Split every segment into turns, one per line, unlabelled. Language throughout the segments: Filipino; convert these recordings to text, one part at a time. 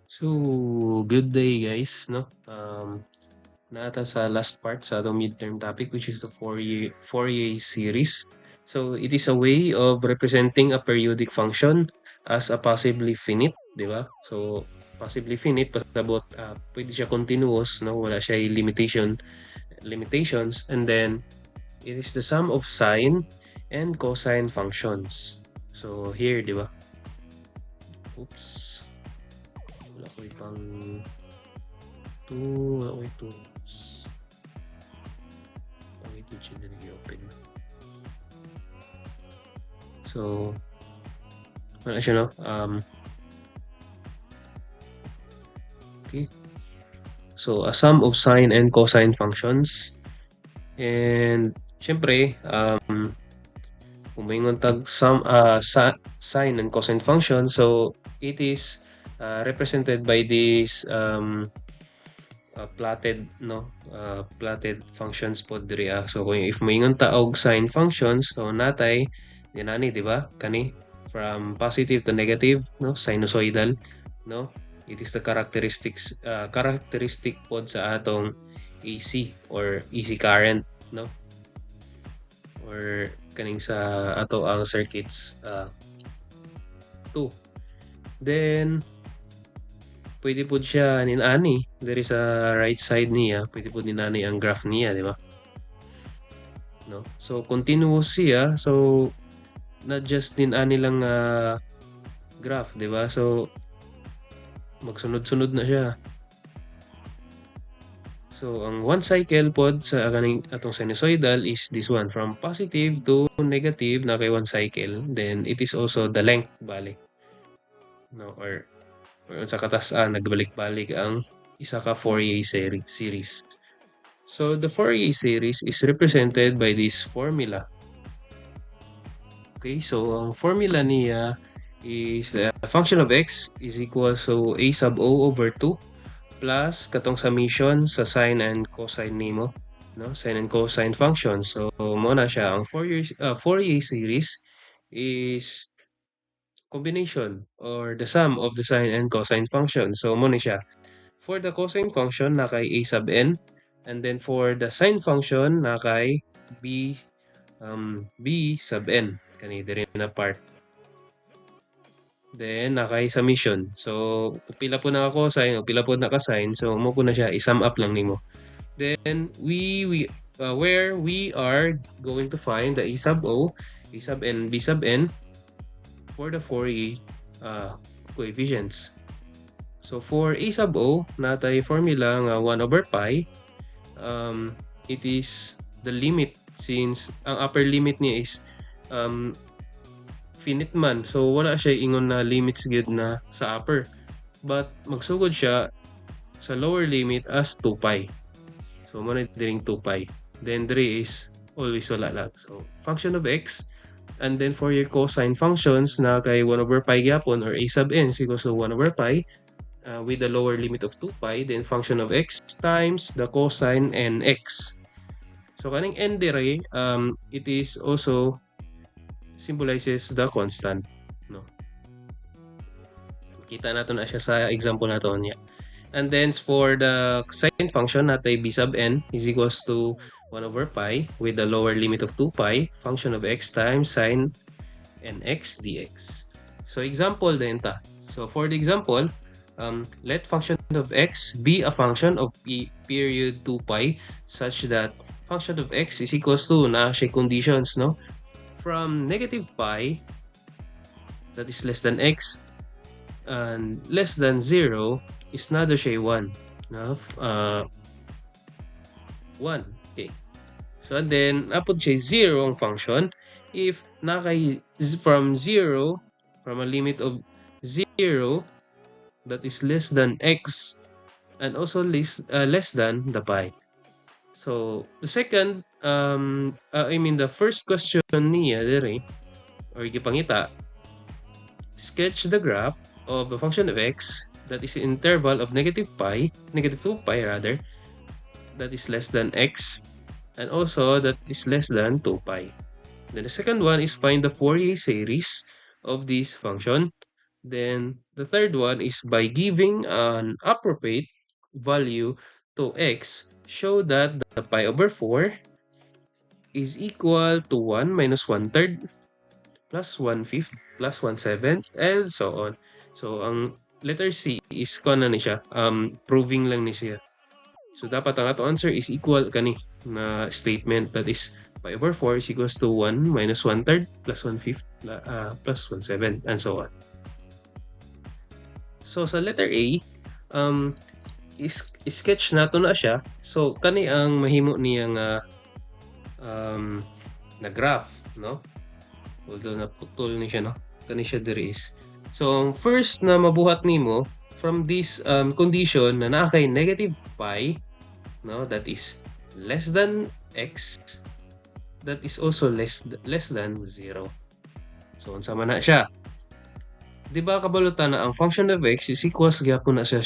So, good day guys, no? Naata sa last part sa atong midterm topic which is the Fourier series. So, it is a way of representing a periodic function as a possibly finite, di ba? So, possibly finite pasabot pwede siya continuous, no? Wala siya limitations, and then it is the sum of sine and cosine functions. So, here, di ba? Oops. Wala ko ipang wala ko ito. Pangit yung chinili open. So, wala siya, no? Okay. So, a sum of sine and cosine functions. And, syempre, kung may tag sine and cosine function, so it is represented by this plotted, no? Plotted functions po diri. So, kung if may taog sine functions, so natay, dinani, di ba? Kani, from positive to negative, no? Sinusoidal, no? It is the characteristic pod sa atong AC or AC current, no? Or kaning sa ato ang circuits 2. Then pwede po siya ninani diri sa right side niya, pwede po ninani ang graph niya, di ba? No? So continuous siya, so not just ninani lang graph, di ba? So magsunod-sunod na siya. So ang one cycle pod sa kaning atong sinusoidal is this one, from positive to negative na kay one cycle. Then it is also the length balik. No, or sa katas-an nagbalik-balik ang isa ka Fourier series. So the Fourier series is represented by this formula. Okay, so ang formula niya is the function of x is equal to a sub o over 2 plus katong summation sa sine and cosine nimo, no? Sine and cosine function. So mo na siya ang Fourier series is combination or the sum of the sine and cosine function. So mo ni siya. For the cosine function na kay a sub n, and then for the sine function na kay b sub n, kani diri na part. Then nakay summation. So pila po na cosine o pila po na ka-sine, so mo po na siya i-sum up lang nimo. Then where we are going to find the a sub o, a sub n, b sub n for the Fourier coefficients. So for a sub o, natay formula nga 1 over pi. It is the limit since ang upper limit niya is finite man. So wala siya ingon na limits gyud na sa upper. But magsugod siya sa lower limit as 2 pi. So mo na diring 2 pi. Then 3 is always wala lang. So function of x, and then for your cosine functions na kay 1 over pi gyapon or a sub n is equals to 1 over pi with the lower limit of 2 pi, then function of x times the cosine nx. So kaning n dire, it is also symbolizes the constant, no? Kita nato na siya sa example nato niya. And then for the sine function natay b sub n is equals to 1 over pi with the lower limit of 2 pi, function of x times sine nx dx. So example din ta. So for the example, let function of x be a function of period 2 pi such that function of x is equals to na siya conditions, no? From negative pi, that is less than x, and less than 0 is na siya 1. No? 1. Okay. So and then, napod siya 0 ang function if nakay from 0, from a limit of 0 that is less than x and also less than the pi. So the second, the first question niya dire, or gipangita, sketch the graph of a function of x that is in interval of negative 2 pi rather, that is less than x, and also that is less than 2 pi. Then the second one is find the Fourier series of this function Then the third one is by giving an appropriate value to x, show that the pi over 4 is equal to 1 minus 1/3 plus 1/5 plus 1/7 and so on. So ang letter C is na ni siya, proving lang ni siya. So dapat ang ato answer is equal kani na statement, that is pi over 4 is equals to 1 minus 1/3 plus 1/5 plus 1/7 and so on. So sa letter A, sketch nato na siya. So kani ang mahimo niya nga na graph, no? Although naputol ni siya, no? Kani siya diri is. So first na mabuhat nimo from this condition na naa kay negative pi, no, that is less than x, that is also less than 0. So unsa man na siya? Di ba kabalutan na ang function of x is equals gyapon na siya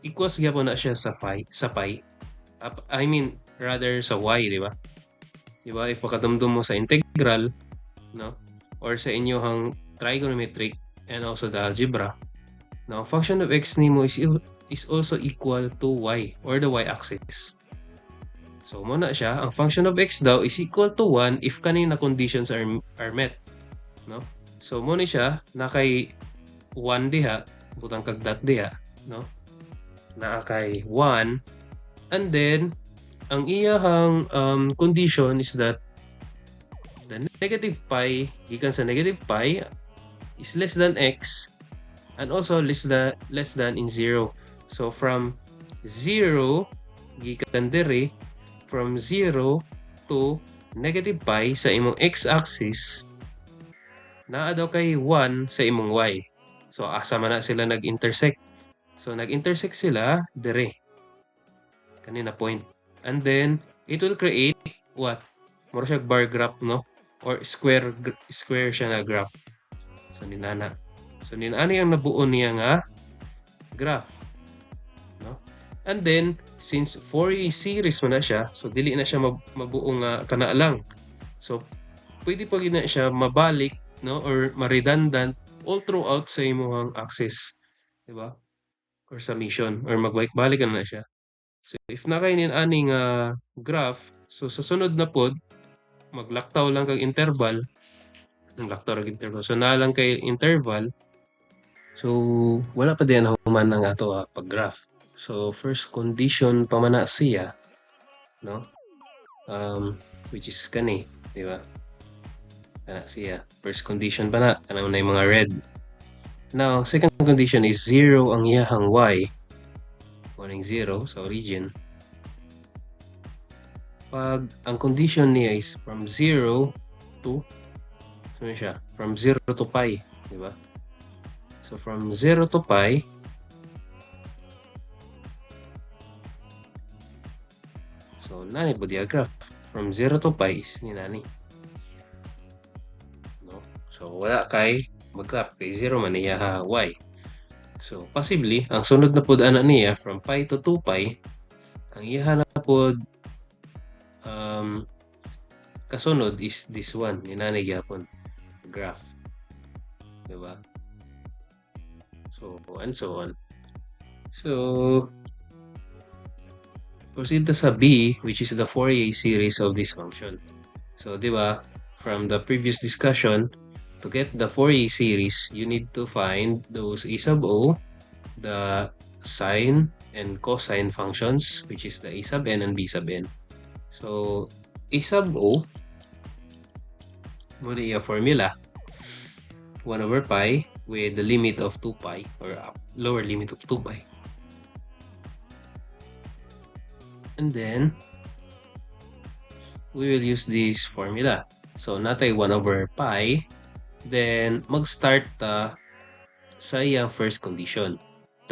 equals gyapon na siya sa pi, I mean rather sa y, di ba? Di ba if makadumdum mo sa integral, no, or sa inyohang trigonometric and also the algebra, now function of x nimo is also equal to y or the y-axis. So mo na siya, ang function of x daw is equal to 1 if kanina conditions are met, no? So mo ni siya na kay 1 diha, butang kag dot diha, no? Na kay 1, and then ang iyahang condition is that the negative pi gikan sa negative pi is less than x and also less than in 0. So from 0 gikan diri, from 0 to negative pi sa imong x-axis, naa daw kay 1 sa imong y. So asa man na sila nag-intersect? So nag-intersect sila dire, kanina point. And then it will create what? Mura siya bar graph, no? Or square siya na graph. So ninana. So ninani ang nabuo niya nga graph, no? And then since Fourier series man na siya, so dili na siya mabuo nga kana lang. So pwede pa gid na siya mabalik, no, or ma-redundant all throughout sa imong axis, di ba? Or summation, or magbalik-balik na siya. So if nakainin aning graph, so sa sunod na pod maglaktaw lang kag interval, so na lang kay interval. So wala pa din human ang ato pag-graph. So first condition pa man na siya, no? Which is kani, di ba? Kana siya. First condition pa na, kanang na yung mga red. Now, second condition is 0 ang iyahang y. Waning 0 sa origin. Pag ang condition niya is from 0 to, so siya, from 0 to pi, di ba? So from 0 to pi, so nani po diagraph? From 0 to pi is ni nani. No? So wala kay mag-graph kay 0 man niya y. So possibly ang sunod na pod ana niya from pi to 2 pi, ang iya na pod kasunod is this one, ni nani gyapon graph. Diba? So and so on. So proceed to sa B, which is the Fourier series of this function. So, di ba, from the previous discussion, to get the Fourier series, you need to find those A sub O, the sine and cosine functions, which is the A sub n and B sub n. So, A sub O, muna yung formula, 1 over pi with the limit of 2 pi, or lower limit of 2 pi. And then, we will use this formula. So, natay 1 over pi. Then, mag-start sa iyang first condition.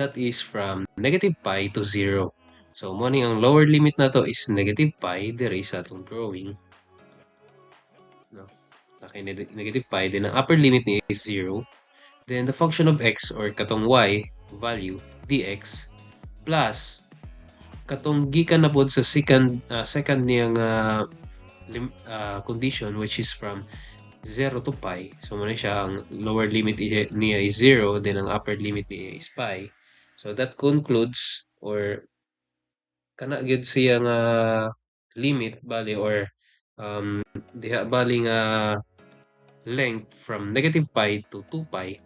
That is from negative pi to 0. So, morning ang lower limit na to is negative pi. Dire sa atong drawing. No? Okay, negative pi. Then, ang upper limit niya is 0. Then, the function of x or katong y value, dx, plus katong gikan na pod sa second niyang condition, which is from 0 to pi. So muna siya, ang lower limit niya is 0, then ang upper limit niya is pi. So that concludes, or kana gyud siya nga limit bali, or diha bali nga length from negative pi to 2 pi,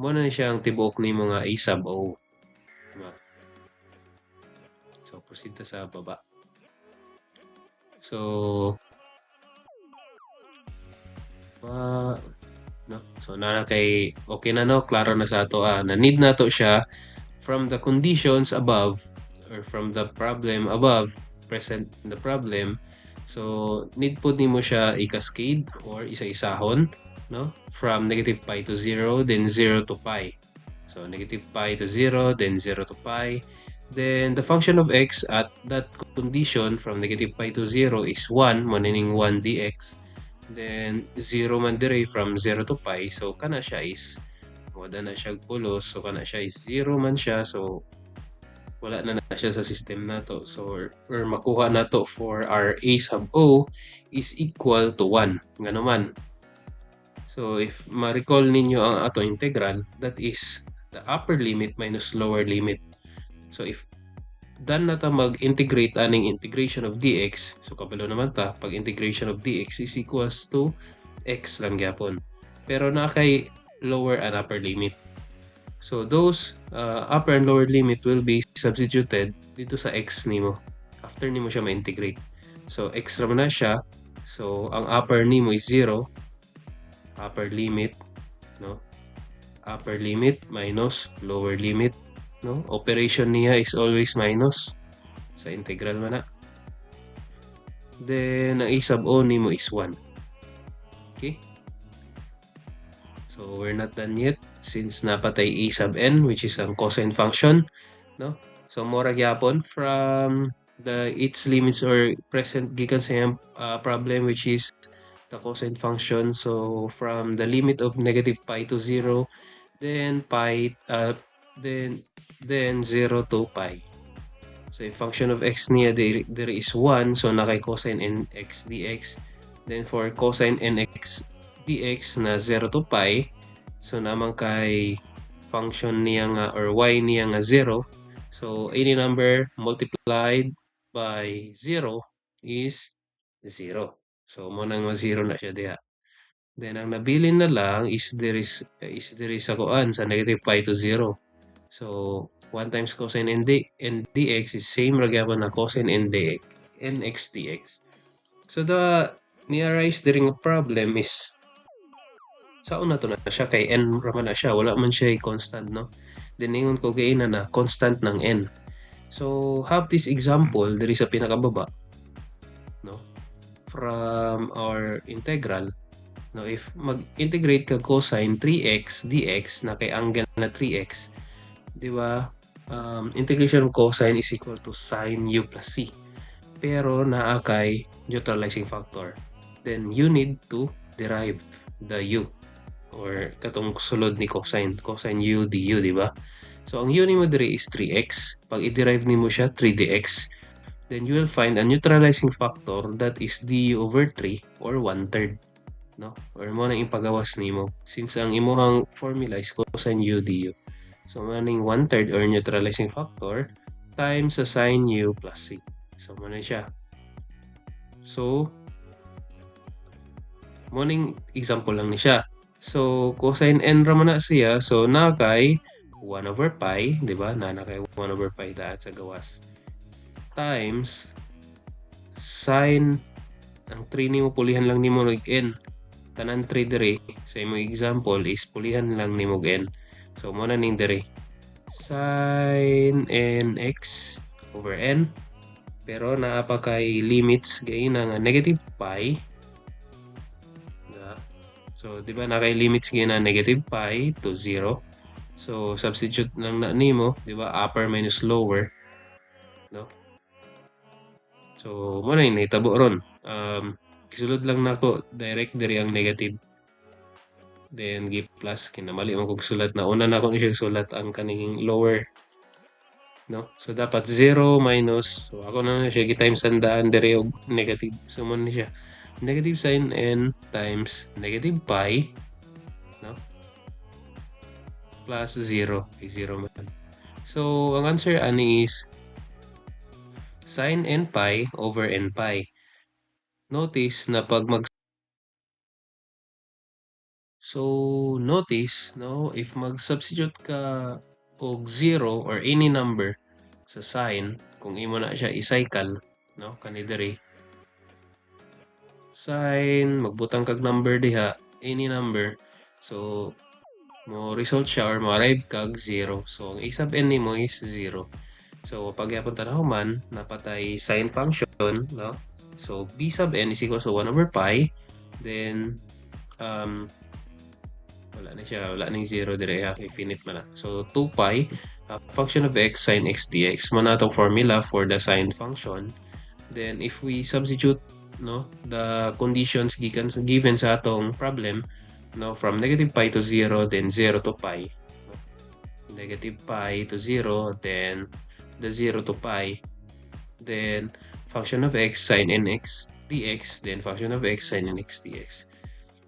mo na siya ang tibuok nimo nga a sub o. Diba? So proceed ta sa baba. So no? So na kay okay na, no, klaro na sa ato na need nato siya from the conditions above, or from the problem above present in the problem. So need po nimo siya i-cascade or isa-isahon, no, from negative pi to 0, then 0 to pi. So negative pi to 0, then 0 to pi. Then the function of x at that condition from negative pi to 0 is 1, manining 1 dx. Then 0 man dire from 0 to pi, so kana siya is wala na siya pulos, so kana siya is 0 man siya, so wala na siya sa system nato. So or makuha nato for our a sub o is equal to 1 nga naman. So if ma-recall ninyo ang ato integral, that is the upper limit minus lower limit. So if done na ta mag-integrate aning integration of dx, so kabalo naman ta, pag integration of dx is equals to x lang gyapon. Pero na kay lower and upper limit. So those upper and lower limit will be substituted dito sa x nimo after nimo siya ma-integrate. So x naman na siya. So ang upper nimo is 0, upper limit, no? Upper limit minus lower limit, no? Operation niya is always minus sa integral man na. Then ang a sub o nimo is 1. Okay? So we're not done yet since napatay a sub n, which is ang cosine function, no? So mora gyapon from the its limits or present gikan sa problem, which is the cosine function. So from the limit of negative pi to 0, then pi then 0 to pi. So if function of x niya there is 1, so nakay cosine nx dx. Then for cosine nx dx na 0 to pi, so naman kay function niya nga or y niya nga 0. So any number multiplied by 0 is 0. So mo nang 0 na siya diha. Then ang nabilin na lang is there is sa kuan sa negative pi to 0. So 1 times cosine n dx is same ra gyapon na cosine nx dx. So the ni-arise diri nga problem is saon na to na siya kay n raman na siya, wala man siya constant, no? Then ingon ko kay na constant ng n. So have this example diri sa pinakababa, no? From our integral, no, if mag-integrate ka cosine 3x dx na kay angle na 3x, di ba? Integration of cosine is equal to sine u plus c. Pero naa kay neutralizing factor. Then you need to derive the u, or katong sulod ni cosine u du, di ba? So ang u nimo diri is 3x. Pag i-derive nimo siya 3dx, then you will find a neutralizing factor that is du over 3 or 1/3. No? Or mo nang ipagawas nimo since ang imuhang formula is cosine u du. So maning 1/3 or neutralizing factor times sa sine u plus c. So mo na siya. So morning example lang ni siya. So cosine n ra man na siya, so na kay 1 over pi, di ba? Na kay 1 over pi daat sa gawas. Times sine, ang 3 nimo pulihan lang nimo ng n. Tanan 3 dire sa imong example is pulihan lang nimo n. So mo na ning dire sin nx over n, pero naa pa kay limits gain nga negative pi. So di ba na kay limits gain na negative pi to 0. So substitute lang na nimo, di ba, upper minus lower, no? So mo na yung nahitabo ron. Gisulod lang nako direct diri ang negative, then give plus, kinamali mo kog sulat na una na akong siya sulat ang kaning lower, no? So dapat 0 minus, so ako na siya gi-times sandaan diri og negative, so mo na siya negative sin n times negative pi, no? Plus 0. Ay, 0 man. So, ang answer ani is sin n pi over n pi. Notice na pag notice, no, if mag-substitute ka og 0 or any number sa sign, kung imo na siya i-cycle, no, kani diri, sign, magbutang kag number diha, any number. So, mo result siya or mo-arrive kag 0. So, ang a sub n nimo is 0. So, pag yapon tanahuman, napatay sine function, no? So, b sub n is equal to 1 over pi. Then, wala na siya, wala na yung 0 dire, infinite man na. So, 2 pi, function of x sin x dx. Mo na itong formula for the sine function. Then, if we substitute, no, the conditions given sa atong problem, no, from negative pi to 0, then 0 to pi. Negative pi to 0, then the 0 to pi, then function of x sin nx dx, then function of x sin nx dx.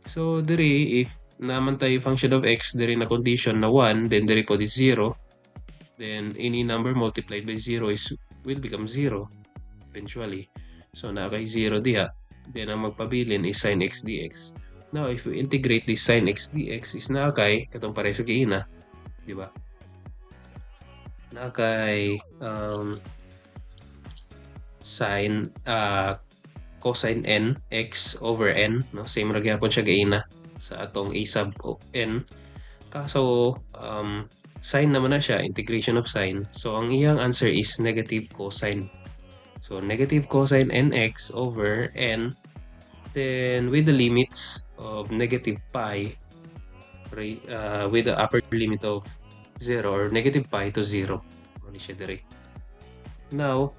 So, diri, if naman tayo function of x, diri na condition na 1, then diri po is 0, then any number multiplied by 0 will become 0 eventually. So, na kay 0 diha, then ang magpabilin is sin x dx. Now, if we integrate this sin x dx is na kay, katong pare sa giina, di ba? Na kay sin cosine n x over n, no? Same ra gyapon siya gaina sa atong a sub n. Kaso sine naman na siya, integration of sine. So ang iyang answer is negative cosine. So negative cosine nx over n, then with the limits of negative pi with the upper limit of 0 or negative pi to 0. Ano siya dire. Now,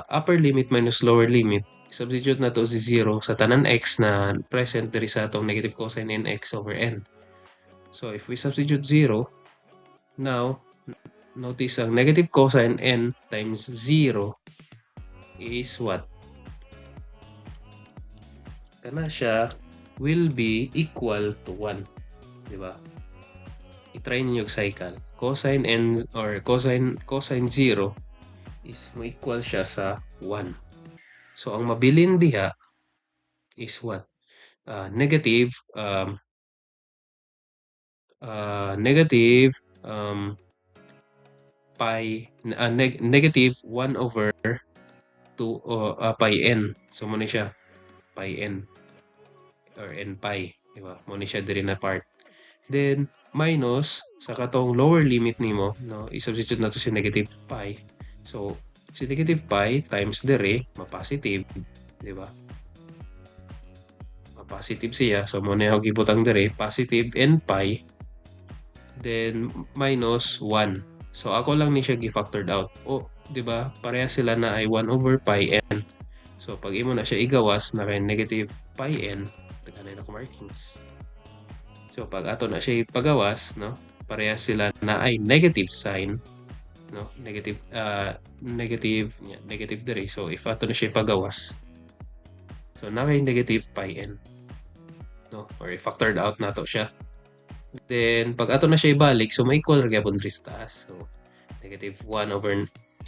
upper limit minus lower limit, substitute na to si 0 sa tanan x na present diri sa atong negative cosine nx over n. So, if we substitute 0, now, notice ang negative cosine n times 0 is what? Kana siya will be equal to 1. Diba? I-try ninyo cycle. Cosine n or cosine 0 is mo equal siya sa 1. So, ang mabilin diha is what? Negative pi, negative 1 over 2 pi n. So, muna siya pi n or n pi. Diba? Muna siya diri na part. Then, minus sa katong lower limit nimo, no, i-substitute na to si negative pi. So, si negative pi times dire, ma-positive, di ba? Ma-positive siya. So, muna yung gibutang dire, positive n pi, then minus 1. So, ako lang ni siya gi-factored out. O, di ba? Pareha sila na ay 1 over pi n. So, pag imo na siya igawas na kay negative pi n, taganay na ko markings. So, pag ato na siya ipagawas, no, pareha sila na ay negative sign, no, negative dire. So, if ato na siya ipagawas, so na kay negative pi n, no, or i-factored out na to siya. Then, pag ato na siya ibalik, so may equal ra gyapon diri sa taas. So, negative 1 over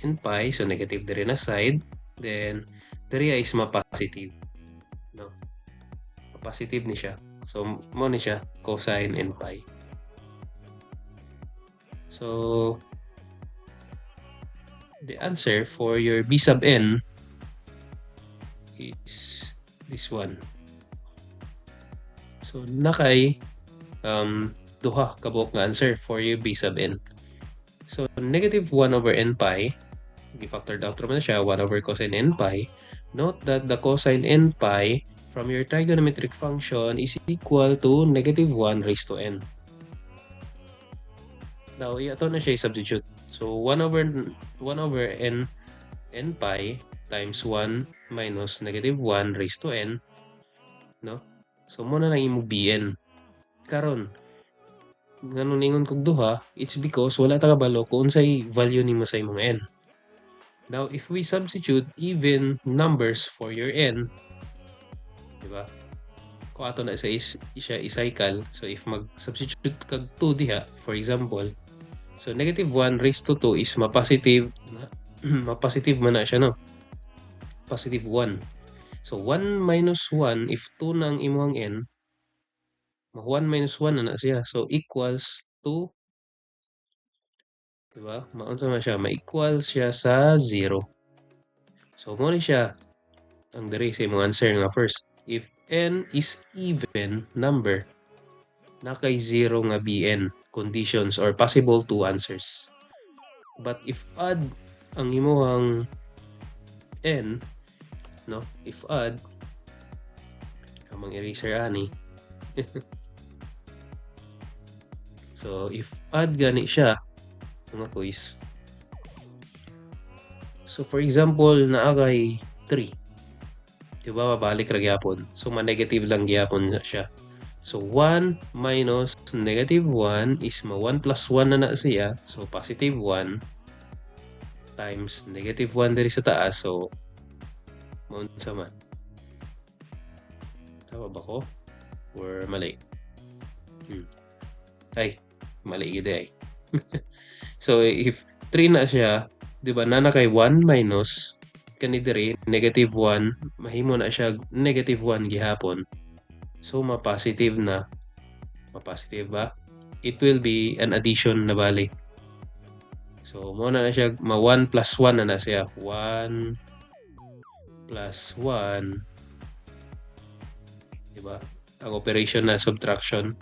n pi, so negative dire na side. Then, dire is ma-positive, no, ma-positive ni siya. So, mo ni siya cosine n pi. So, the answer for your b sub n is this one. So, nakay duha kabuok nga answer for your b sub n. So, negative 1 over n pi, gi-factored out naman na siya, 1 over cosine n pi. Note that the cosine n pi from your trigonometric function is equal to negative 1 raised to n. Now, ito na siya i-substitute. So, 1 over n pi times 1 minus negative 1 raised to n, no? So, muna na imo bn. Karon, ganun ningon kog duha, it's because wala ta kabalo kung unsay value nimo sa imong n. Now, if we substitute even numbers for your n, Diba? Kung ato na siya i-cycle, so if mag-substitute kag 2 diha, for example, so negative 1 raised to 2 is ma-positive na ma-positive man na siya, no? Positive 1. So 1 minus 1, if 2 na ang imuhang n, 1 minus 1 na siya. So equals to, diba? Maunsa man siya, ma-equal siya sa 0. So mo ni siya ang diri sa imong answer nga first. If n is even number, na kay 0 nga bn conditions or possible 2 answers. But if odd ang imong n, no? If odd, amang eraser ani. So if odd gani siya, mga quiz. So for example, naa kay 3. Diba, mabalik ra gyapon. So ma-negative lang gyapon na siya. So 1 minus negative 1 is ma 1 plus 1 na siya. So positive 1 times negative 1 diri sa taas. So maunsa man. Tama ba ko? Or mali? Ay, mali gid ay. So if 3 na siya, di ba na kay 1 minus kani diri negative 1, mahimo na siya negative 1 gihapon. So ma-positive na. Ma-positive ba? It will be an addition na bali. So mo na siya ma 1 plus 1 na siya. 1 plus 1, di ba? Ang operation na subtraction.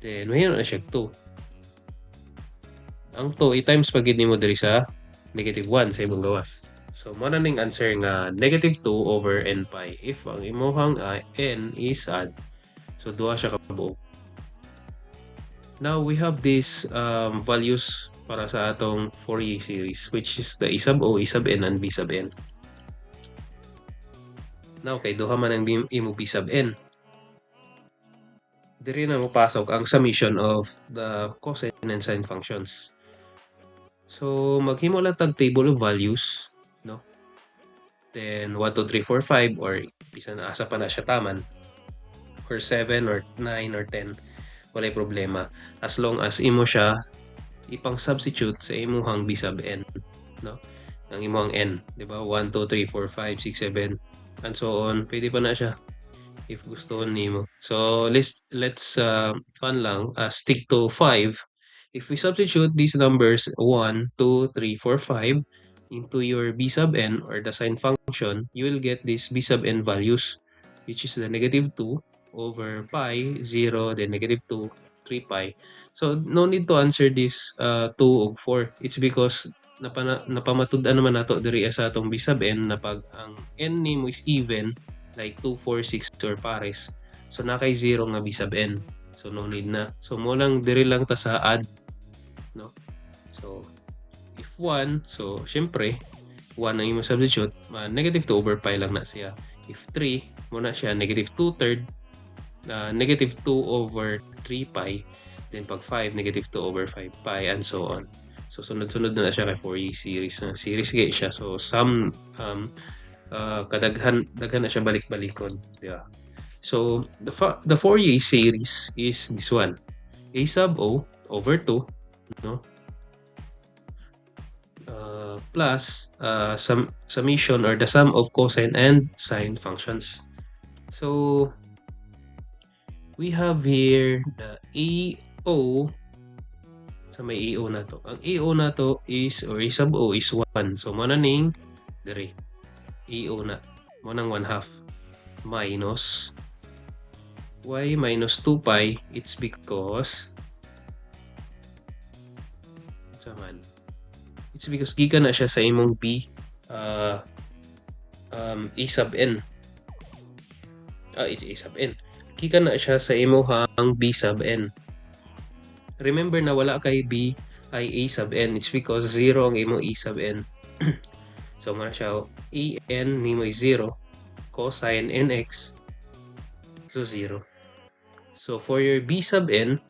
Then mayroon na siya 2. Ang 2 i-times pa gid nimo diri sa negative 1 sa imong gawas. So mo na ning answer nga negative 2 over n pi if ang imong n is odd. So duha siya ka buo. Now we have these values para sa atong Fourier series, which is the a sub o, a sub n, and b sub n. Now kay duha man ang imo b sub n. Diri na mapasok ang summation of the cosine and sine functions. So maghimo lang tag table of values, no? Then 1, 2, 3, 4, 5 or bisan asa pa na siya taman, or 7 or 9 or 10, walay problema as long as imo siya ipang substitute sa imuhang b sub n, no? Ang imuhang n, di ba? 1, 2, 3, 4, 5, 6, 7 and so on, pwede pa na siya if gusto nimo. So let's stick to 5. If we substitute these numbers 1, 2, 3, 4, 5 into your b sub n or the sine function, you will get this b sub n values, which is the negative 2 over pi, 0, then negative 2, 3 pi. So no need to answer this 2 ug 4. It's because napamatud-an naman nato diri sa atong b sub n na pag ang n nimo is even, like 2, 4, 6 or pares, so na kay 0 nga b sub n. So no need na. So mo lang diri lang ta sa add, no? So if 1, so syempre 1 ang imong substitute, negative 2 over pi lang na siya. If 3, mo na siya negative 2/3, negative 2 over 3 pi. Then pag 5, negative 2 over 5 pi, and so on. So sunod-sunod na siya kay Fourier series. Series kay siya. So daghan na siya balik-balikon, di ba? So the Fourier series is this one, a sub o over 2, no? Plus summation or the sum of cosine and sine functions. So we have here the AO. So may AO na to. Ang AO na to is, or A sub O is 1. So mo na ning diri AO na. Mo nang 1/2 minus y minus 2 pi. It's because gikan na siya sa imong b a sub n. It's a sub n. Gikan na siya sa imong b sub n. Remember na wala kay b ay a sub n. It's because 0 ang imong a sub n. So mo na siya an nimo is 0, cosine nx, so 0. So for your b sub n,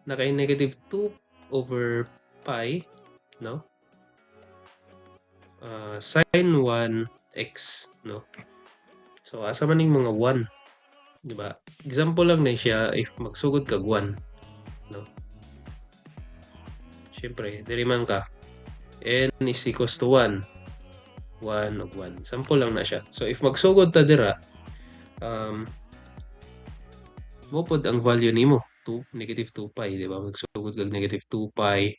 na kay negative 2 over pi, no? Sine 1x, no? So So asa man ning mga 1, di ba? Example lang na siya if magsugod kag 1, no? Syempre, diri man ka n is equals to 1. 1 ug 1. Sample lang na siya. So if magsugod ta dira, mopod ang value nimo, negative 2 pi, di ba? Magsugod kag negative 2 pi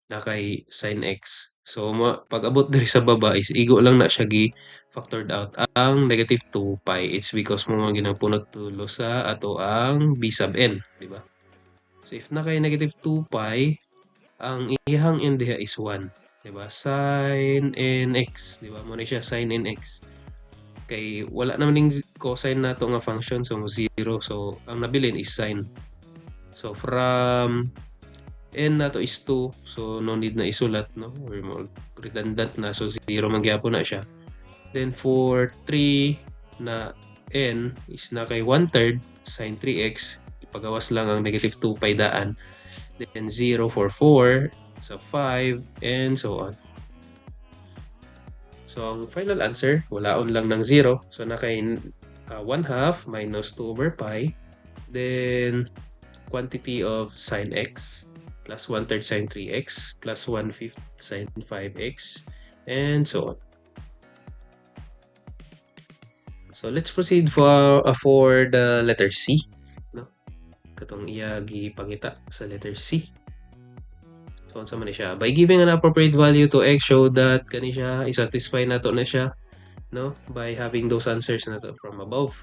na kay sin x. So pag abot diri sa baba is igo lang na siya gi factored out ang negative 2 pi. It's because mo man ginagpunot tulo sa ato ang b sub n, di ba? So if na kay negative 2 pi, ang iyang n diha is 1, di ba? Sin nx, di ba? Mo na siya sin nx. Kay wala naman ning cosine nato nga function, so 0. So ang nabilin is sin. So from n nato is 2, so no need na isulat, no? Or more redundant na, so 0 man gyapon na siya. Then for 3 na n is na kay 1/3 sin 3x, ipagawas lang ang negative 2 pi daan. Then 0 for 4, so 5, and so on. So ang final answer, walaon lang ng 0. So na kay 1/2 minus 2 over pi, then quantity of sin x plus 1/3 sin 3x plus 1/5 sin 5x, and so on. So let's proceed for the letter C, no? Katong iya gipangita sa letter C. So unsa man ni siya? By giving an appropriate value to x, show that kani siya i-satisfy nato na siya, no? By having those answers nato from above.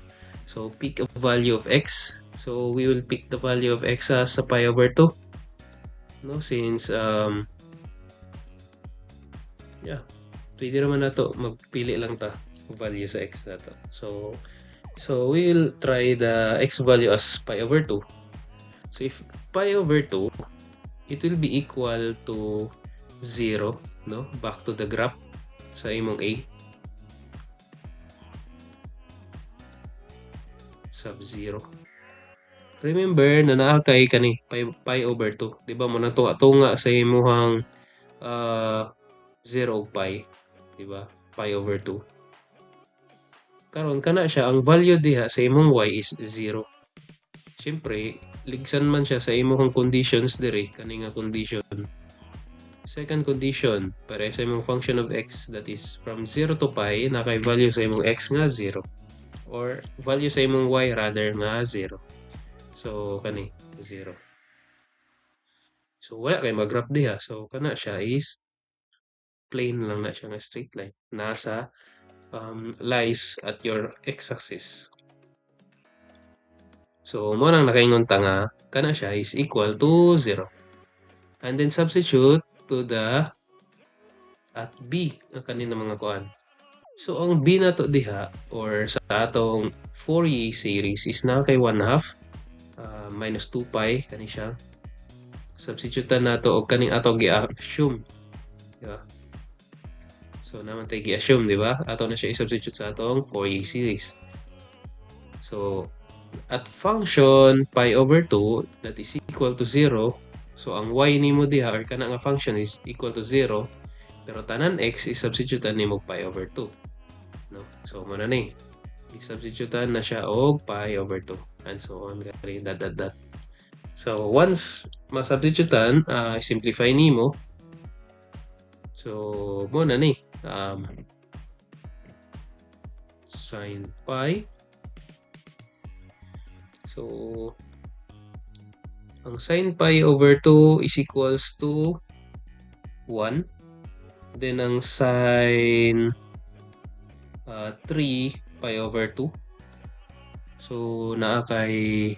So pick a value of x. So we will pick the value of x as a pi over 2. No, since pwede naman nato magpili lang ta value sa x nato. So we will try the x value as pi over 2. So if pi over 2, it will be equal to 0, no? Back to the graph sa imong a. Sub 0. Remember na naa kay kani pi over 2. Di ba mo nang tunga sa imong 0 pi, di ba? Pi over 2. Karon kana siya ang value diha sa imong y is 0. Siyempre, ligsan man siya sa imong conditions diri, kani nga condition. Second condition, para sa imong function of x, that is from 0 to pi, na kay value sa imong x nga 0. Or value sa imong y rather nga 0. So kani 0. So wala kay mag-graph diha. So kana siya is plain lang na siya nga straight line. Nasa lies at your x-axis. So mo nang nakaingon ta nga kana siya is equal to 0. And then substitute to the at b ang kanina mga kuan. So ang b nato diha or sa atong Fourier series is na kay 1/2 minus 2 pi kani siya. Substitutean nato og kaning ato gi-assume, di ba? So naman tayo gi-assume, di ba? Ato na siya i-substitute sa atong Fourier series. So at function pi over 2 that is equal to 0, so ang y nimo diha or kana nga function is equal to 0, pero tanan x is substitutean nimo pi over 2, no? So mo na ni i-substitutean na siya og pi over 2 and so on gari dot. So once ma-substitutean, simplify nimo. So mo na ni sin pi. So ang sin pi over 2 is equals to 1. Then ang sin 3 pi over 2. So naa kay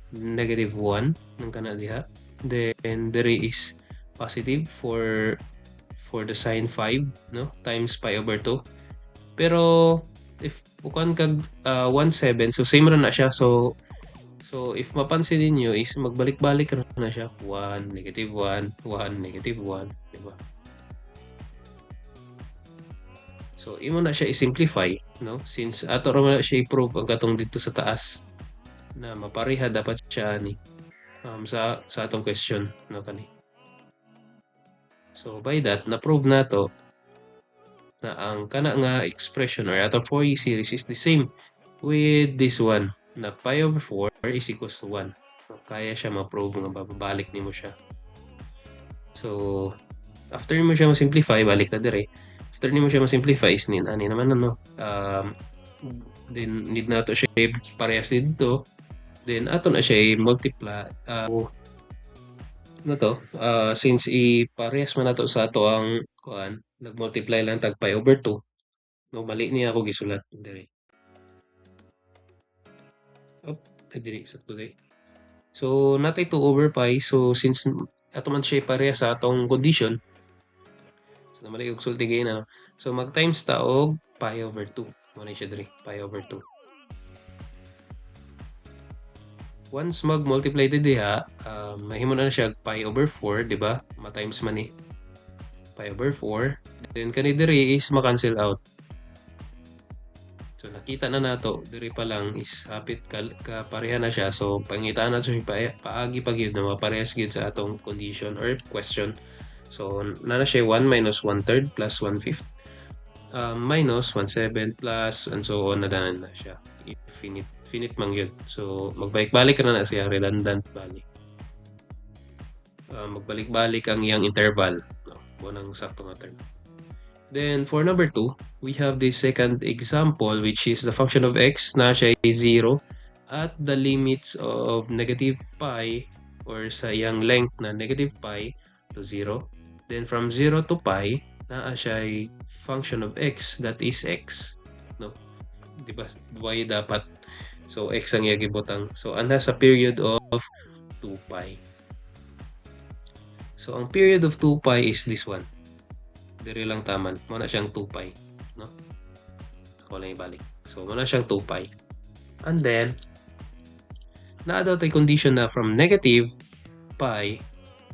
negative 1 ng kana diha. Then there is positive for the sin 5, no? Times pi over 2. Pero if bukan kag 1/7, so same ra na siya. So if mapansin niyo is magbalik-balik ra na siya. 1, negative 1, 1, negative 1, di ba? So imo na siya i-simplify, no? Since ato ra man siya i-prove ang katong dito sa taas na mapareha dapat siya ni sa atong question, no kani. So by that na-prove nato na ang kana nga expression or atong Fourier series is the same with this one na pi over 4 is equals to 1. So, kaya siya ma-prove nga babalik nimo siya. So, after mo siya ma-simplify, balik na dire. After nimo siya ma-simplify is ani naman ano. Then need na to siya parehas dito. Then ato na siya multiply since i-parehas man nato sa ato ang kuan, nag-multiply lang tag pi over 2. No, mali niya ako gisulat dire. Diri sa today. So natay 2 over pi, so since ato man siya parehas sa atong condition, so namali og sulti gain ano. So mag times ta og pi over 2. Mo na siya diri, pi over 2. Once mag-multiply diha, mahimo na siya pi over 4, di ba? Ma-times man ni pi over 4. Then kani diri is ma-cancel out. So nakita na nato diri pa lang is hapit ka pareha na siya. So pangitaan na siya paagi pa gyud na maparehas gyud sa atong condition or question. So na siya 1 minus 1/3 plus 1/5 minus 1/7 plus and so on na danan na siya. Finite man yun. So magbalik-balik na siya, redundant balik. Magbalik-balik ang iyang interval. No, bunang sakto nga term. Then for number 2, we have the second example which is the function of x na siya is 0 at the limits of negative pi or sa iyang length na negative pi to 0. Then from 0 to pi, na siya ay function of x that is x. No? Di ba? Y dapat. So x ang iya gibutang. So ana sa period of 2 pi. So ang period of 2 pi is this one. Diri lang taman. Muna siyang 2 pi. No? Ako lang ibalik. So muna siyang 2 pi. And then, naa daw tay condition na from negative pi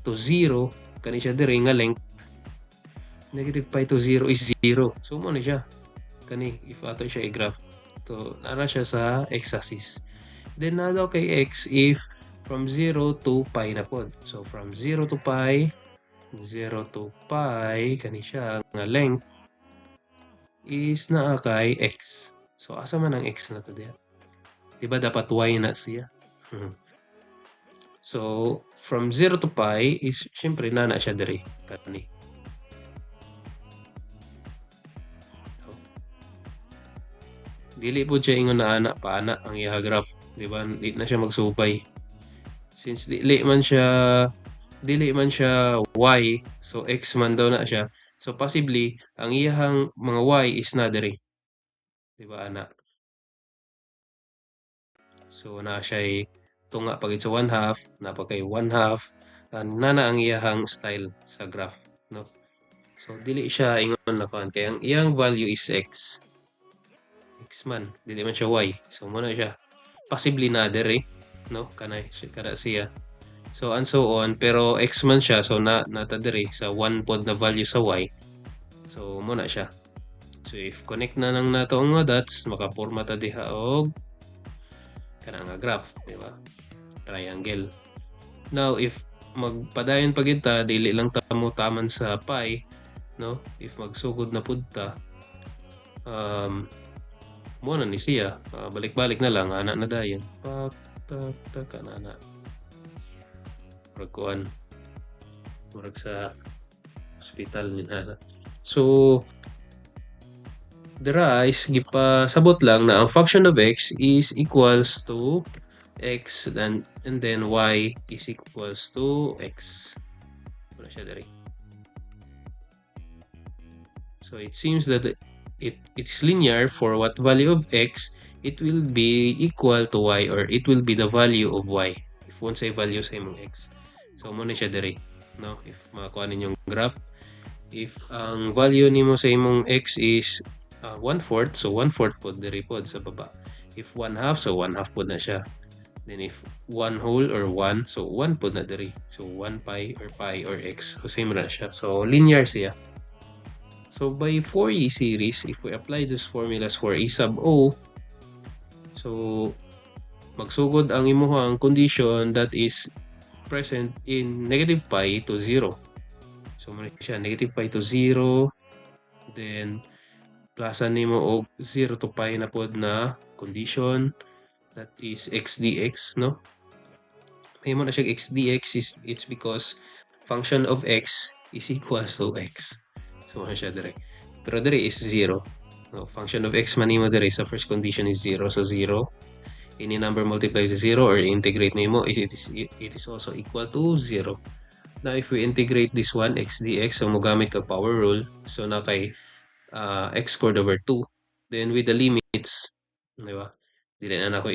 to 0, kani siya diri nga length, negative pi to 0 is 0. So muna siya. Kani, if ato siya i-graph. So, nara siya sa x-axis. Then, naa daw kay x if from 0 to pi na pod. So, from 0 to pi, kani siya nga length is naa kay x. So, asa man ang x na to diya? Diba dapat y na siya? So, from 0 to pi is, syempre, na siya diri. Kani. Dili po siya ingon na ana pa ana ang iya graph. Diba? Di na siya magsubay. Since dili man siya y, so x man daw na siya. So, possibly, ang iyahang mga y is na diri. Diba, ana? So, na siya tunga pagit sa 1/2, na pa kay 1/2, nana ang iyahang style sa graph, no? So, dili siya ingon na kuan kay ang iyang value is x. X man, dili man siya y. So, muna siya. Possibly na diri, no? Kana siya. So, and so on. Pero x man siya, so nata diri sa 1 pod na value sa y. So, muna siya. So, if connect na nang nato ang mga dots, makaporma ta diha og kana nga graph, di ba? Triangle. Now, if magpadayon pa gyud ta, dili lang ta mo taman sa pi, no? If magsugod na pud ta, mo na ni siya, balik-balik na lang, ana na dayon. Tak kana. Murag sa hospital ni ana. So, dira is gipasabot lang na ang function of x is equals to x and then y is equals to x. Wala siya diri. So, it seems that it's linear for what value of x it will be equal to y or it will be the value of y if one say value sa imong x. So muna siya diri, no? If makuha ninyong graph, if ang value nimo sa imong x is 1/4, so 1/4 pod diri pod sa baba. If 1/2, so 1/2 pod na siya. Then if 1 whole or 1, so 1 pod na diri. So 1 pi or x. So same ra siya. So linear siya. So by Fourier series, if we apply those formulas for A sub O, so magsugod ang imuhang condition that is present in negative pi to 0. So muna siya, negative pi to 0, then Plasan nimo og 0 to pi na pod na condition, that is x dx, no? Mahimo na siya x dx it's because function of x is equals to x. So siya dire. Pero dire is 0. No, function of x man nimo dire sa first condition is 0. So 0. Any number multiplied to 0 or integrate nimo, it is also equal to 0. Now if we integrate this one x dx, so mogamit kag power rule, so na kay x squared over 2. Then with the limits, di ba? Dili na ako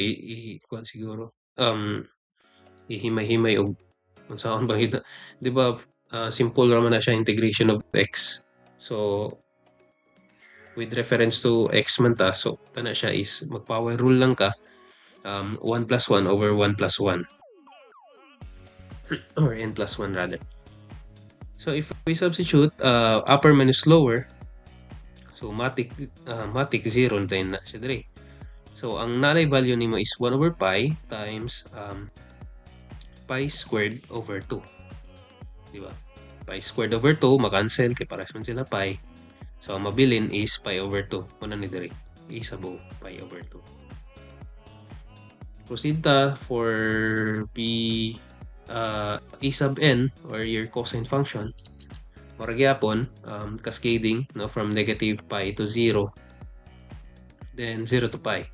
kuan siguro. Ihimay-himay og unsaon bang ito. Di ba simple raman na siya integration of x. So with reference to x man ta, so kana siya is mag-power rule lang ka 1 plus 1 over 1 plus 1. Or n plus 1 rather. So if we substitute upper minus lower, so matic 0 din na siya dire. So ang nanay value nimo is 1 over pi times pi squared over 2. Di ba? Pi squared over 2 makancel kay pares man sila pi. So ang mabilin is pi over 2. Muna ni dire. Isabaw pi over 2. Proceed ta for p e sub n or your cosine function. Mura gyapon cascading no, from negative pi to 0. Then 0 to pi.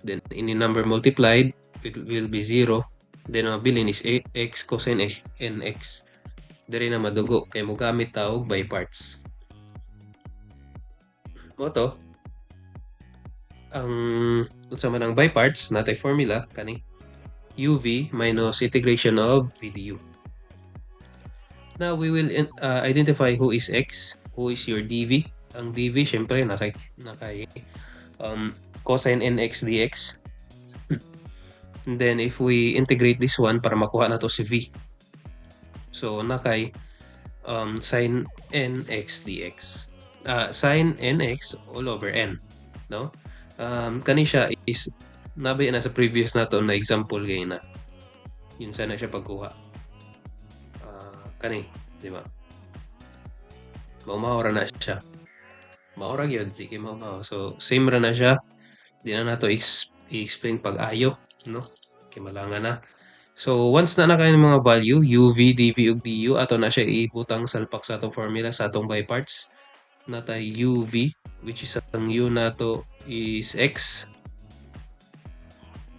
Then any number multiplied it will be 0. Then ang mabilin is x cosine nx. Diri na madugo kay mo gamit ta og by parts. Mo to ang unsa man ang by parts natay formula kani uv minus integration of v du. Now we will identify who is x, who is your dv. Ang dv syempre nakay cosine nx dx. And then if we integrate this one para makuha na to si v. So nakay sin nx dx. Sin nx all over n, no? Kani siya is nabay na sa previous nato na example gay na. Yun sana siya pagkuha. Kani, di ba? Maumahora na siya. Maura gyud di kay maumaw. So same ra na siya. Di na nato i-explain pag-ayo, no? Kay malangan na. So once na nakain mga value uv, dv ug du, ato na siya ibutang salpak sa atong formula sa atong by parts. Natay uv which is ang u nato is x.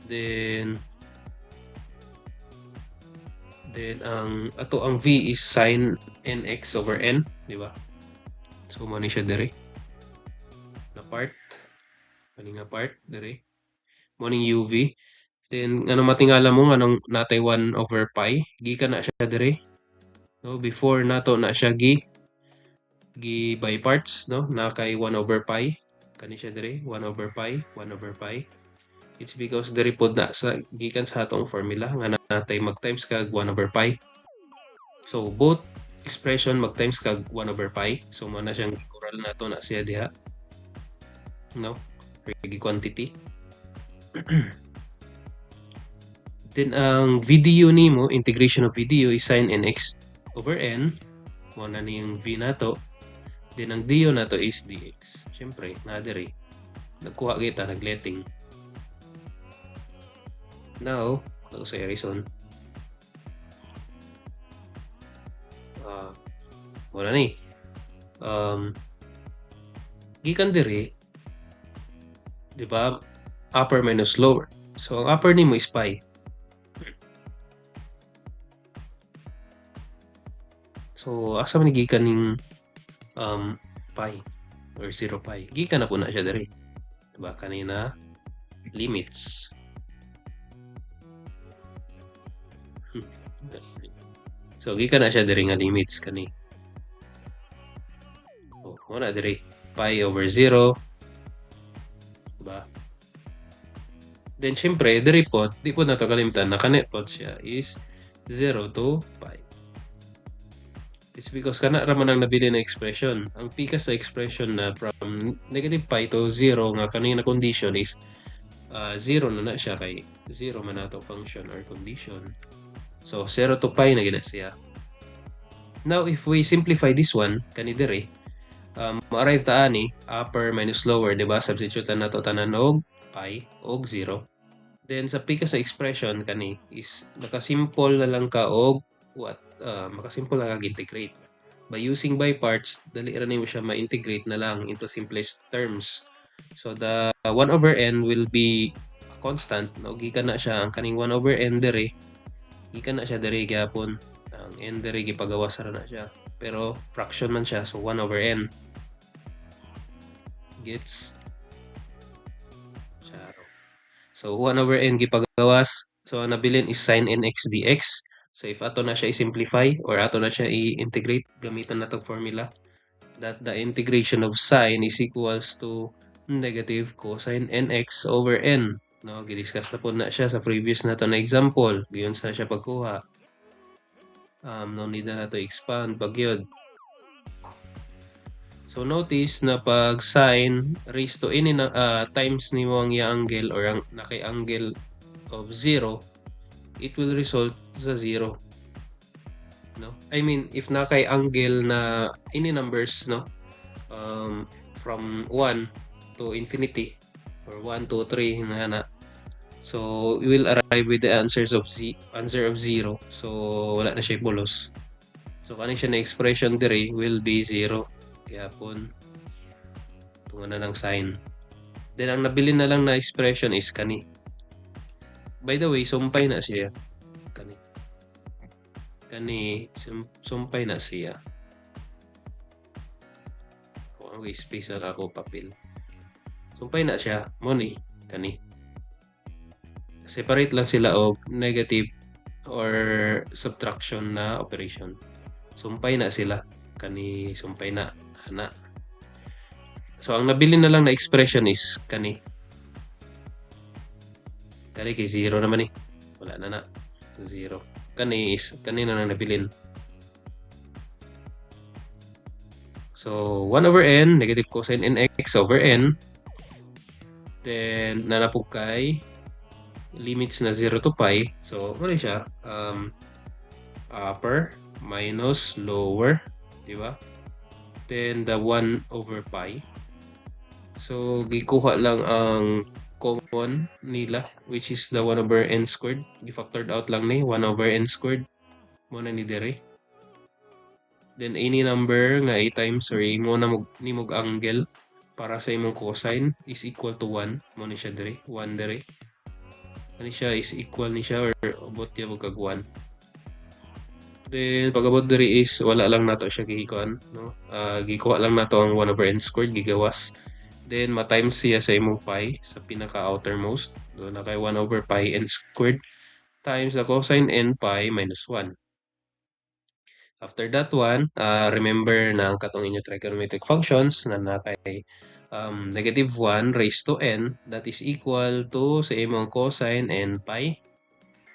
Then ang ato ang v is sin nx over n, di ba? So mo ni siya dire. Na part. Kani nga part dire. Mo ning uv. Then ano matingala mo anong natay 1 over pi, gikan na siya dire. No, before nato na siya gi by parts, no? Na kay 1 over pi. Kani siya dire 1 over pi, 1 over pi. It's because diri pod na sa gikan sa atong formula nga natay mag-times kag 1 over pi. So both expression mag-times kag 1 over pi. So mo na siyang integral nato na siya diha. No? Regi quantity. Then ang VDU nimo, integration of VDU is sin nx over n. Mo na niyang v nato. Then ang du nato is dx. Syempre, na dire. Nagkuha kita nagletting. Now, ako sa Harrison. Wala ni. Gikan dire, di ba? Upper minus lower. So, ang upper nimo is pi. So, asa man gikan ning pi or 0 pi. Gikan na po na siya dire. Di ba? Kanina, limits. So gikan na siya diri nga limits kani. Oh, mo na diri pi over 0. Diba? Then syempre diri pod di pod nato kalimtan na kani pod siya is 0 to pi. It's because kana ra man ang nabili na expression. Ang pika sa expression na from negative pi to 0 nga kanina condition is 0 na siya kay 0 man nato function or condition. So 0 to pi na gina siya. Now if we simplify this one kani dire ma-arrive ta ani upper minus lower, di ba? Substitute na to tanan og pi og 0. Then sa pika sa expression kani is nakasimple na lang ka og what? Makasimple na kag integrate. By using by parts, dali ra nimo siya ma-integrate na lang into simplest terms. So the 1 over n will be a constant, no? Gikan na siya ang kaning 1 over n dere. Gikan na siya dere gyapon. Ang n dere gipagawas ra na siya. Pero fraction man siya, so 1 over n. Gets? Charo. So 1 over n gipagawas. So ang nabilin is sin nx dx. So if ato na siya i-simplify or ato na siya i-integrate, gamitan na tong formula that the integration of sine is equals to negative cosine nx over n. No, gidiscuss na po na siya sa previous na to na example. Giyon sa siya pagkuha. No need na to expand pag yun. So notice na pag sine raised to any times ni mo ang angle or ang naki-angle of 0, it will result sa 0. No? I mean, if naki-angle na any numbers, no? From 1 to infinity or 1, 2, 3 na. So we will arrive with the answer of 0. So wala na siya bolos. So kaning siya na expression dire will be 0. Gyapon. Tunga na ng sign. Then ang nabilin na lang na expression is kani. By the way, sumpay na siya. Kani sumpay na siya. Kung space na ako papel. Sumpay na siya. Money. Kani. Separate lang sila og negative or subtraction na operation. Sumpay na sila. Kani sumpay na. Ana. So ang nabilin na lang na expression is kani. Kani kay 0 naman eh. Wala na 0. Kani na lang nabilin. So 1 over n, negative cosine nx over n. Then nanapog kay limits na 0 to pi. So ano siya? Upper minus lower, di ba? Then the 1 over pi. So gikuha lang ang common nila, which is the 1 over n squared. Gi-factored out lang ni 1 over n squared. Muna ni dire. Then any number nga a times or imo na nimog angle para sa imong cosine is equal to 1. Muna siya dire. 1 dire. Ano siya is equal ni siya or abot niya mo kag 1. Then pag abot dire is wala lang nato siya gikuan, no? Gikuha lang nato ang 1 over n squared gigawas. Then ma-times siya sa imong pi sa pinaka outermost. Do na kay 1 over pi n squared times the cosine n pi minus 1. After that one, remember na ang katong inyo trigonometric functions na nakay negative 1 raised to n that is equal to sa imong cosine n pi.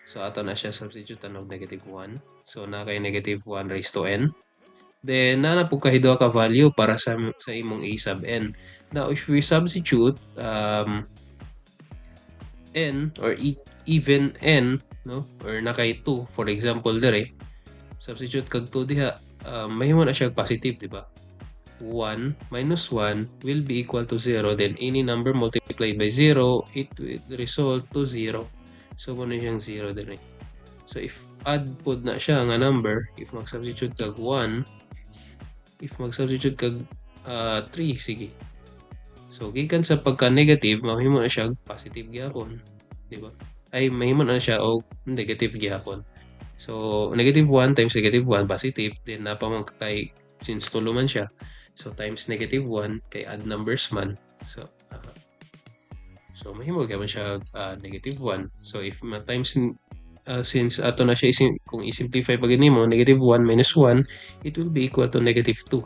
So ato na siya substitute of negative 1. So nakay negative 1 raised to n. Then na po kahidwa ka value para sa imong a sub n. Now if we substitute n or even n, no, or nakay 2 for example dire, substitute kag 2 diha, mahimo na siya positive, di ba? 1 minus 1 will be equal to 0. Then any number multiplied by 0, it will result to 0. So muna siyang 0 din. So if add pod na siya nga number, if mag-substitute kag 1, if mag-substitute kag 3, sige. So gikan sa pagka-negative, mahimo na siya positive gyapon, di ba? Ay mahimo na siya og negative gyapon. So negative 1 times negative 1 positive, then napamang kay since tulo man siya. So times negative 1 kay add numbers man. So mahimo gyapon siya negative 1. So if times since ato na siya kung i-simplify pag nimo negative 1 minus 1, it will be equal to negative 2.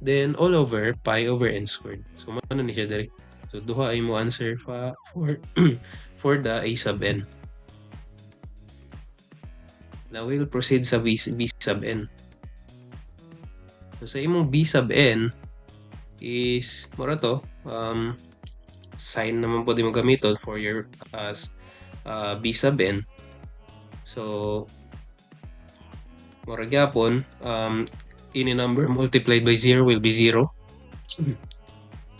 Then all over pi over n squared. So mano ni siya diri. So duha ay mo answer for for the a sub n. Now we'll proceed sa b sub n. So sa imong b sub n is mura to sign naman po di mo gamiton for your b sub n. So mura gyapon any number multiplied by 0 will be 0.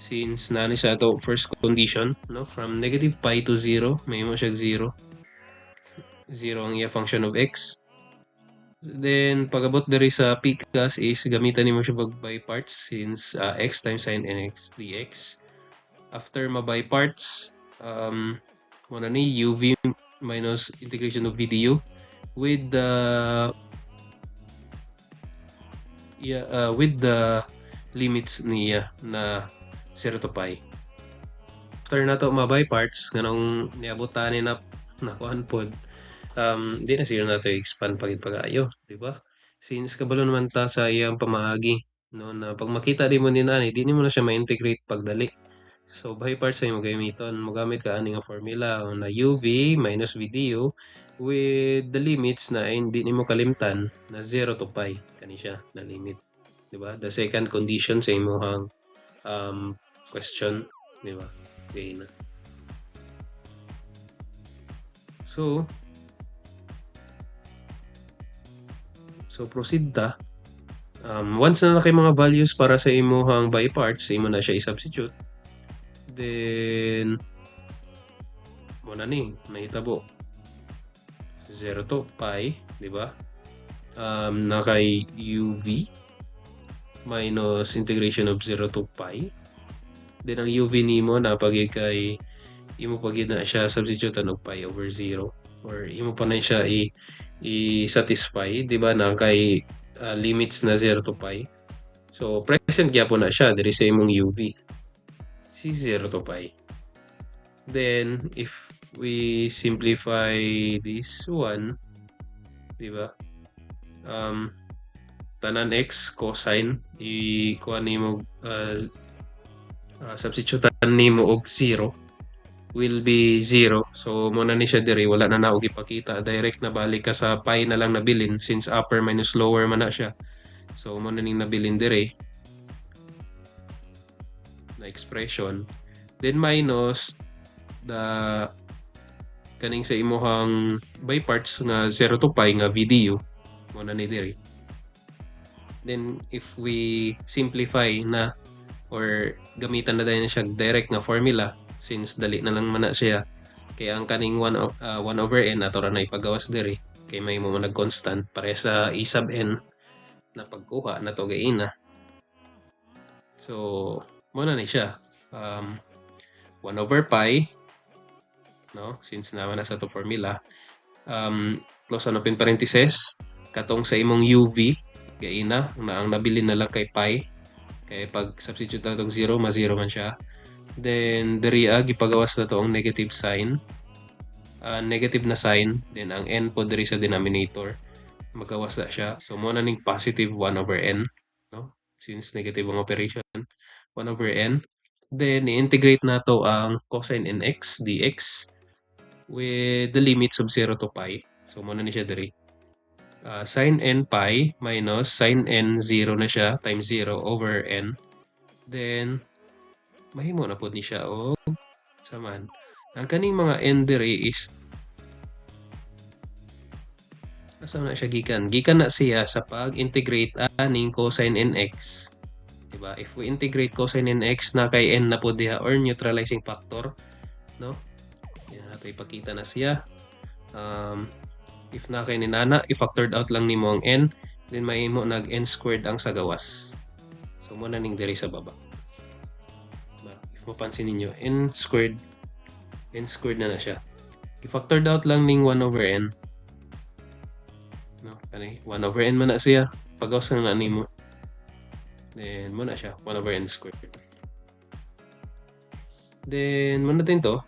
Since nani sa ato first condition, no, from negative pi to 0, may mo siya 0. 0 ang iya function of x. Then pag-abot diri sa pikas is gamitan nimo siya by parts since x times sin nx dx. After ma-by parts, muna ni uv minus integration of v du with the limits niya na 0 to pi. After na to ma-by parts nganong niabutan ni na kuan pod, di na siguro nato expand pag-ayo, di ba? Since kabalo naman ta sa iyang pamaagi, no, na pag makita di mo ni nani, di mo na siya ma-integrate pagdali. So by parts ay mo gamiton, mogamit ka ani nga formula na uv minus v du with the limits na hindi nimo kalimtan na 0 to pi kani siya na limit, di ba? The second condition sa imong question, di ba? Okay na. So proceed ta. Once na kay mga values para sa imuhang by parts, imo na siya i-substitute. Then mo na ni nahitabo 0 to pi, di ba? Na kay uv minus integration of 0 to pi. Then ang uv nimo na pagay kay imo pagid na siya substitute og pi over 0 or imo pa na siya i-satisfy, di ba, na kay limits na 0 to pi. So present gyapon na siya diri sa imong uv si 0 to pi. Then if we simplify this one, di ba, tanan x cosine kuha nimo substitutean nimo og 0 will be 0. So muna ni siya diri, wala na naog ipakita, direct na balik ka sa pi na lang nabilin since upper minus lower man na siya. So muna ning nabilin diri na expression, then minus the kaning sa imuhang by parts nga 0 to pi nga v du muna ni diri. Then if we simplify na or gamitan na dahil na siya direct nga formula since dali na lang man na siya, kaya ang kaning 1 over n ato ra na ipagawas diri kay may mo nag-constant pare sa e sub n na pagkuha na to gaina. So muna ni siya 1 over pi, no, since naman na sa to formula, close and open parenthesis katong sa imong uv gaina na ang nabilin na lang kay pi, kay pag substitute na itong 0 ma-0 man siya. Then diri gipagawas na to ang negative sign, negative na sign, then ang n po diri sa denominator magawas na siya. So mo na ning positive 1 over n, no, since negative ang operation, 1 over n. Then i-integrate na to ang cosine nx dx with the limits of 0 to pi. So mo na ni siya diri, sin n pi minus sin n 0 na siya times 0 over n. Then mahimo na pod ni siya og saman ang kaning mga n diri is asa na siya gikan na siya sa pag-integrate aning cosine nx, diba? If we integrate cosine nx na kay n na pod diha or neutralizing factor, no, yan nato ipakita na siya. If na kay ninana i-factored out lang nimo ang n, then mahimo nag n squared ang sa gawas. So mo na ning diri sa baba, if mapansin ninyo n squared na siya, i-factored out lang ning 1 over n, no, kani 1 over n man na siya, pagawas na nimo, then mo na siya 1 over n squared. Then mo natin to,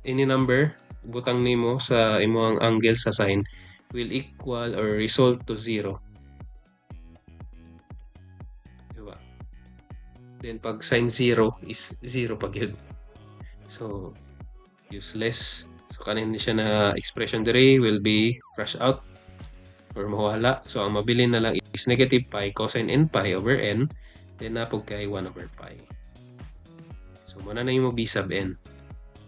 any number butang nimo sa imong angle sa sine will equal or result to 0, diba? Then pag sine 0 is 0 pag yun, so useless. So kanin siya na expression diri will be crush out or mawala. So ang mabilin na lang is negative pi cosine n pi over n, then napog kay 1 over pi. So muna na yung b sub n.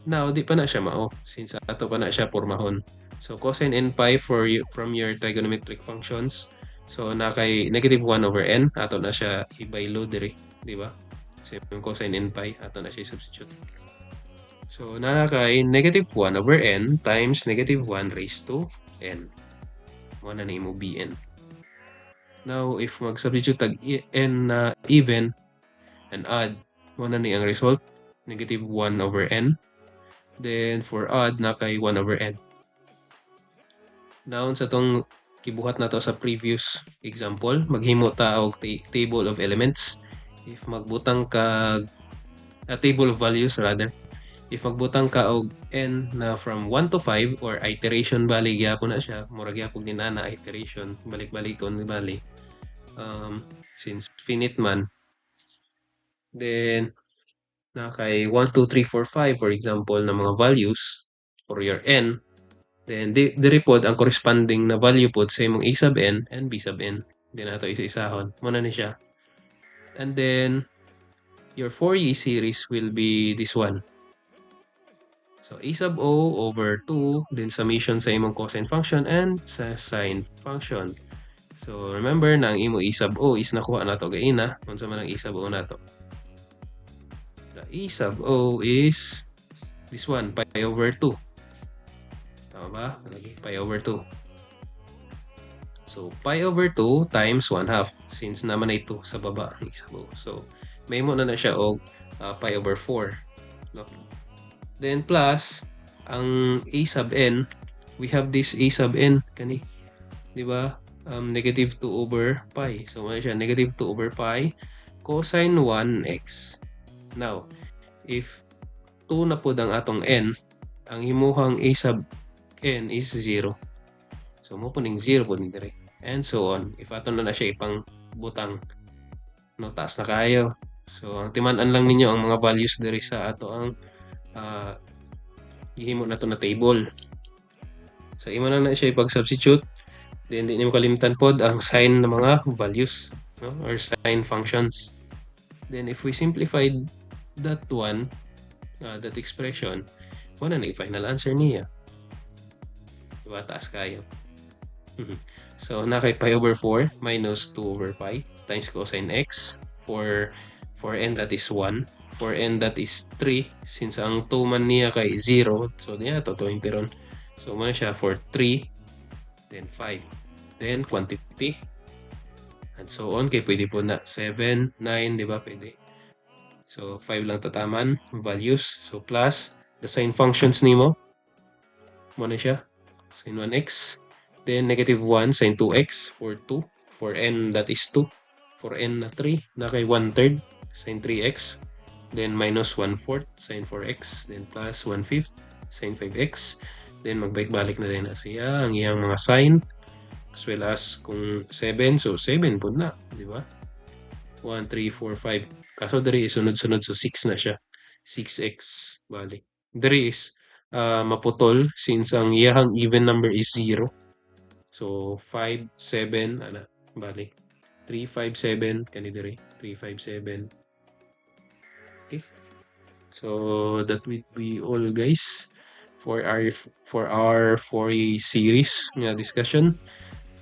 Now di pa na siya mao since ato pa na siya pormahon. So cosine n pi from your trigonometric functions, so na kay negative 1 over n ato na siya ibaylo diri, di ba? So yung cosine n pi ato na siya substitute. So naa kay negative 1 over n times negative 1 raised to n. Mo na nimo bn. Now if mag-substitute tag n na even and odd, mo na ni ang result negative 1 over n. Then for odd na kay 1 over n. Now sa tong kibuhat na to sa previous example, maghimo ta og table of elements. If magbutang ka table of values rather. If magbutang ka og n na from 1 to 5 or iteration bali gyapon na siya, murag gyapon ni na iteration, balik-balik kon bali. Since finite man, then na kay 1, 2, 3, 4, 5 for example na mga values for your n, then diri pod ang corresponding na value pod sa imong a sub n and b sub n. Then nato isa-isahon. Muna ni siya. And then your Fourier series will be this one. So a sub o over 2, then summation sa imong cosine function and sa sine function. So remember na ang imo a sub o is nakuha nato gaina unsa man ang a sub o nato. The a sub o is this one, pi over 2. Tama ba? Pi over 2. So pi over 2 times 1/2 since naman na ito sa baba ang a sub o. So may mo na siya og pi over 4. No? Then plus ang a sub n, we have this a sub n kani, di ba? Negative 2 over pi. So ano siya, negative 2 over pi cosine 1x. Now, if 2 na po ang atong n, ang himuhang a sub n is 0. So mo po ning 0 po ni dire. And so on. If ato na siya ipang butang, no, taas na kayo. So ang timan-an lang ninyo ang mga values diri sa ato ang gihimo na to na table. So imo na siya ipag-substitute. Then di nimo kalimtan pod ang sign ng mga values, no, or sign functions. Then if we simplified that one, that expression, wala na final answer niya. Diba, taas kayo. So na kay pi over 4 minus 2 over pi times cosine x for n that is 1, for n that is 3, since ang 2 man niya kay 0, so niya to 20 ron. So man siya for 3, then 5, then quantity, and so on. Kay pwede po na 7, 9, di ba? Pwede. So 5 lang tataman values. So plus the sign functions nimo, mo na siya sin 1x, then negative 1 sin 2x for 2, for n that is 2, for n na 3 na kay 1/3 sin 3x, then minus 1/4 sin 4x, then plus 1/5 sin 5x, then magbalik-balik na din na siya ang iyang mga sign, as well as kung 7, so 7 po na, di ba? 1, 3, 4, 5. Kaso diri is sunod-sunod, so 6 na siya. 6x balik. Diri is maputol since ang iyang even number is 0. So 5, 7, balik. 3, 5, 7 kani diri. 3, 5, 7. Okay. So that would be all, guys, for our Fourier series nga discussion.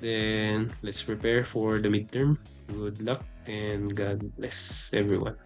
Then let's prepare for the midterm. Good luck and God bless everyone.